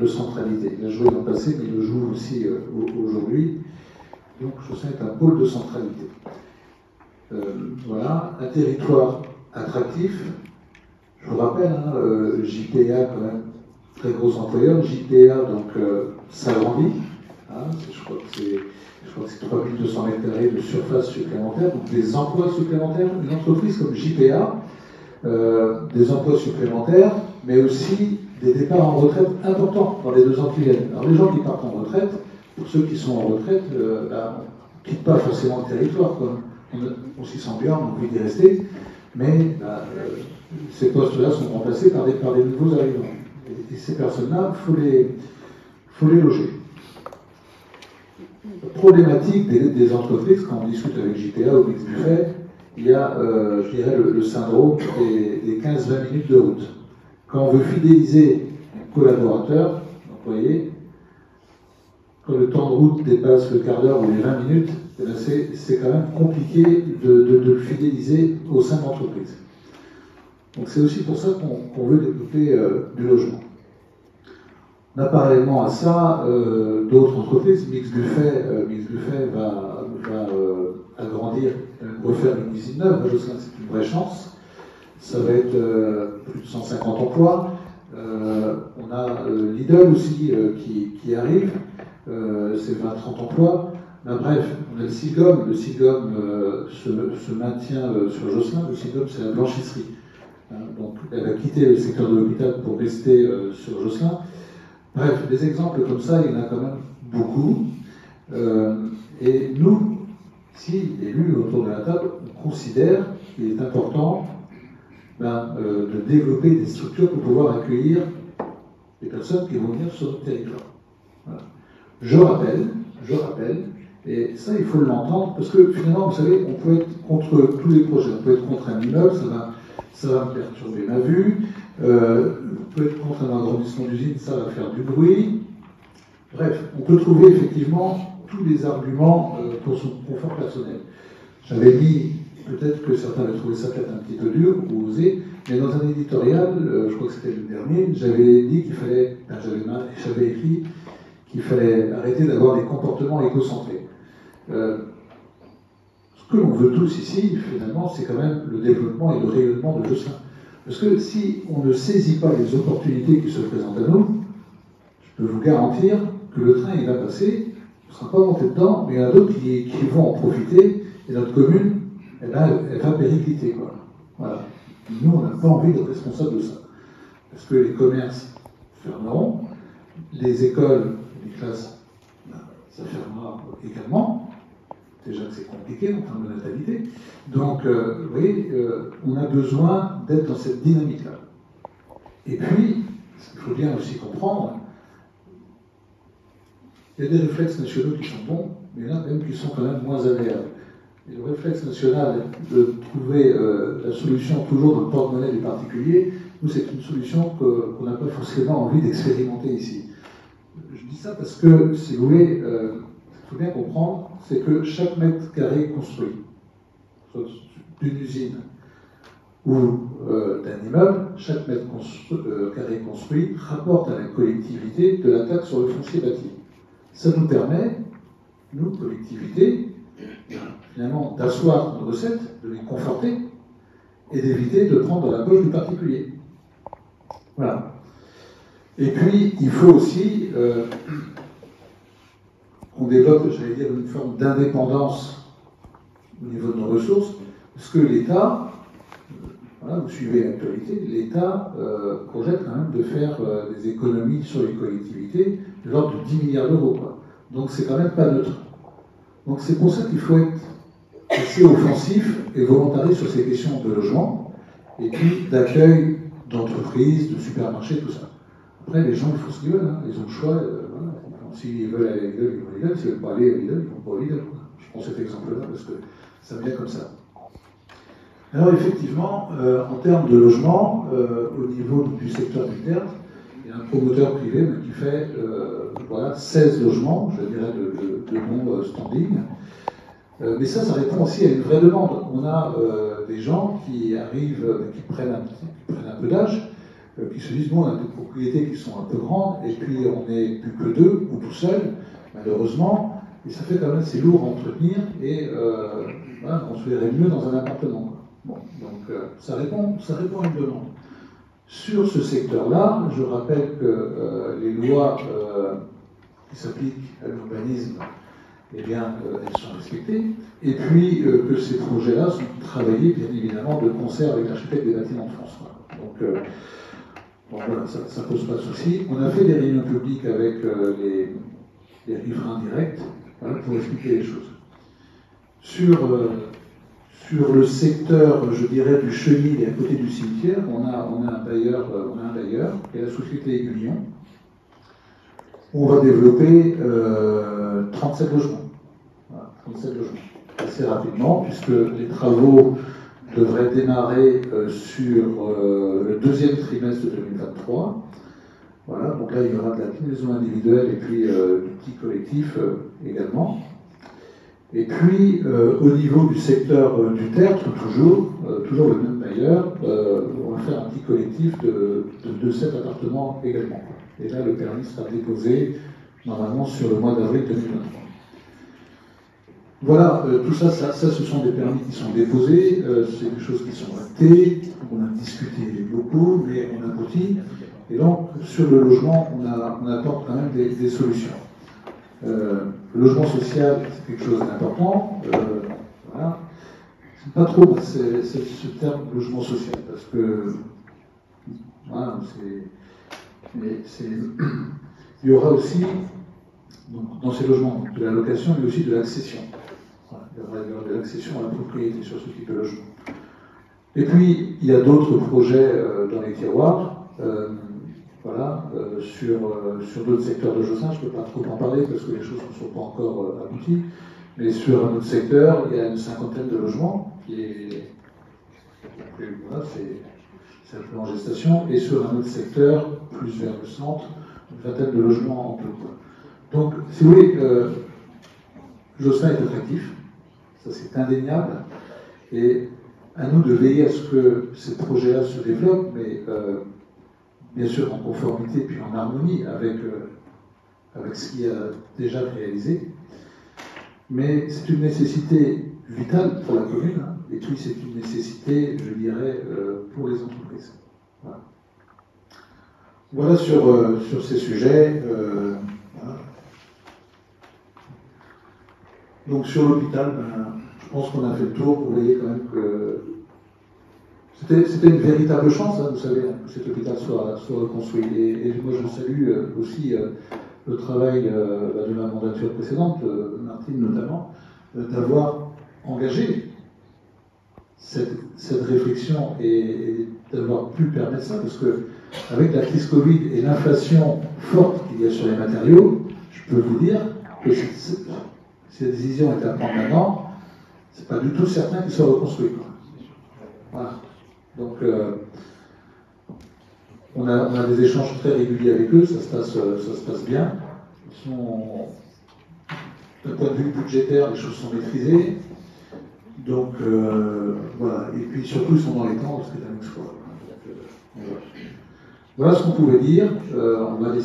de centralité. Il a joué dans le passé, mais il le joue aussi aujourd'hui. Donc Josselin est un pôle de centralité. Voilà, un territoire attractif. Je vous rappelle, JPA quand même, très gros employeur. JPA donc s'agrandit. Je crois que c'est 3200 mètres carrés de surface supplémentaire, donc des emplois supplémentaires. Une entreprise comme JPA, des emplois supplémentaires, mais aussi des départs en retraite importants dans les 2 ans qui viennent. Alors les gens qui partent en retraite, pour ceux qui sont en retraite, on ne quitte pas forcément le territoire, quoi. On s'y sent bien, on a envie d'y rester, mais ces postes-là sont remplacés par des nouveaux arrivants. Et ces personnes-là, il faut les loger. Problématique des entreprises, quand on discute avec JPA ou Mixbuffet, il y a, je dirais, le syndrome des 15-20 minutes de route. Quand on veut fidéliser un collaborateur, employé, quand le temps de route dépasse le quart d'heure ou les 20 minutes, c'est quand même compliqué de le fidéliser au sein de l'entreprise. Donc c'est aussi pour ça qu'on veut développer du logement. On a parallèlement à ça d'autres entreprises. Mixbuffet va agrandir, refaire une usine neuve. Je sais que c'est une vraie chance. Ça va être plus de 150 emplois. On a Lidl aussi qui arrive. C'est 20-30 emplois. Ben, bref, on a le Silgom. Le Silgom se maintient sur Josselin. Le Silgom, c'est la blanchisserie. Donc, elle a quitté le secteur de l'hôpital pour rester sur Josselin. Bref, des exemples comme ça, il y en a quand même beaucoup. Et nous, ici, élus autour de la table, on considère qu'il est important de développer des structures pour pouvoir accueillir les personnes qui vont venir sur notre territoire. Voilà. Je rappelle, et ça il faut l'entendre, parce que finalement, vous savez, on peut être contre tous les projets, on peut être contre un immeuble, ça va me perturber ma vue, on peut être contre un agrandissement d'usine, ça va faire du bruit. Bref, on peut trouver effectivement tous les arguments pour son confort personnel. J'avais mis, peut-être que certains avaient trouvé ça peut-être un petit peu dur ou osé, mais dans un éditorial, je crois que c'était le dernier, j'avais dit qu'il fallait, j'avais écrit qu'il fallait arrêter d'avoir des comportements égocentrés. Ce que l'on veut tous ici, finalement, c'est quand même le développement et le rayonnement de Josselin. Parce que si on ne saisit pas les opportunités qui se présentent à nous, je peux vous garantir que le train, il va passer, on ne sera pas monté dedans, mais il y en a d'autres qui vont en profiter, et notre commune, elle va péricliter, quoi. Voilà. Nous, on n'a pas envie d'être responsable de ça. Parce que les commerces fermeront, les écoles, les classes, ça fermera également. Déjà que c'est compliqué en termes de natalité. Donc, vous voyez, on a besoin d'être dans cette dynamique-là. Et puis, ce qu'il faut bien aussi comprendre, il y a des réflexes nationaux qui sont bons, mais il y en a même qui sont quand même moins agréables. Et le réflexe national de trouver la solution toujours dans le porte-monnaie des particuliers, nous, c'est une solution qu'on n'a pas forcément envie d'expérimenter ici. Je dis ça parce que, si vous voulez, il faut bien comprendre, c'est que chaque mètre carré construit, soit d'une usine ou d'un immeuble, chaque mètre carré construit rapporte à la collectivité de la taxe sur le foncier bâti. Ça nous permet, nous, collectivités, finalement, d'asseoir nos recettes, de les conforter et d'éviter de prendre dans la poche du particulier. Voilà. Et puis, il faut aussi qu'on développe, j'allais dire, une forme d'indépendance au niveau de nos ressources, parce que l'État, voilà, vous suivez l'actualité, l'État projette quand même de faire des économies sur les collectivités de l'ordre de 10 milliards d'euros, quoi. Donc c'est quand même pas neutre. Donc c'est pour ça qu'il faut être assez offensif et volontariste sur ces questions de logement, et puis d'accueil d'entreprises, de supermarchés, tout ça. Après, les gens, ils font ce qu'ils veulent, hein. Ils ont le choix. Voilà. S'ils veulent aller à Lidl, ils vont à Lidl. S'ils ne veulent pas aller à Lidl, ils vont pas à Lidl. Je prends cet exemple-là parce que ça vient comme ça. Alors, effectivement, en termes de logement, au niveau du secteur du terre, il y a un promoteur privé qui fait voilà, 16 logements, je dirais, de non-standing. Mais ça répond aussi à une vraie demande. On a des gens qui arrivent, qui prennent un peu d'âge, qui se disent, bon, on a des propriétés qui sont un peu grandes, et puis on n'est plus que deux, ou tout seul, malheureusement, et ça fait quand même assez lourd à entretenir, et voilà, on se verrait mieux dans un appartement. Bon, donc ça répond à une demande. Sur ce secteur-là, je rappelle que les lois qui s'appliquent à l'urbanisme, eh bien, elles sont respectées, et puis que ces projets-là sont travaillés, bien évidemment, de concert avec l'architecte des bâtiments de France. Voilà. Donc, bon, voilà, ça ne pose pas de souci. On a fait des réunions publiques avec les riverains directs, voilà, pour expliquer les choses. Sur le secteur, je dirais, du chenil et à côté du cimetière, on a un bailleur, qui est la société Aiguillon. On va développer 37 logements. Voilà, 37 logements. Assez rapidement, puisque les travaux devraient démarrer sur le deuxième trimestre de 2023. Voilà, donc là, il y aura de la maison individuelle et puis du petit collectif également. Et puis, au niveau du secteur du tertre, toujours le même bailleur, on va faire un petit collectif de 7 appartements également. Et là, le permis sera déposé normalement sur le mois d'avril 2023. Voilà, tout ça, ce sont des permis qui sont déposés, c'est des choses qui sont actées, on a discuté beaucoup, mais on aboutit. Et donc, sur le logement, on apporte quand même des solutions. Le logement social, c'est quelque chose d'important. Voilà. C'est pas trop ce terme logement social, parce que voilà, il y aura aussi donc, dans ces logements de la location, mais aussi de l'accession. Voilà, il y aura de l'accession à la propriété sur ce type de logement. Et puis, il y a d'autres projets dans les tiroirs. Voilà, sur d'autres secteurs de Josselin, je ne peux pas trop en parler parce que les choses ne sont pas encore abouties, mais sur un autre secteur, il y a une 50aine de logements qui est, voilà, c'est un peu en gestation, et sur un autre secteur, plus vers le centre, une vingtaine de logements en tout. Donc, si vous voulez, Josselin est attractif, ça c'est indéniable, et à nous de veiller à ce que ces projets-là se développent, mais bien sûr en conformité puis en harmonie avec ce qui a déjà réalisé. Mais c'est une nécessité vitale pour la commune, hein, et puis c'est une nécessité, je dirais, pour les entreprises. Voilà, voilà sur ces sujets. Voilà. Donc sur l'hôpital, je pense qu'on a fait le tour. Vous voyez quand même que c'était une véritable chance, hein, vous savez, que cet hôpital soit reconstruit. Et moi, je salue aussi le travail de la mandature précédente, Martine notamment, d'avoir engagé cette réflexion et d'avoir pu permettre ça, parce que avec la crise Covid et l'inflation forte qu'il y a sur les matériaux, je peux vous dire que si la décision est à prendre maintenant, c'est pas du tout certain qu'il soit reconstruit. Voilà. Donc, on a des échanges très réguliers avec eux, ça se passe bien. D'un point de vue budgétaire, les choses sont maîtrisées. Donc, voilà. Et puis surtout, ils sont dans les temps, parce que c'est un exploit. Voilà ce qu'on pouvait dire. On va laisser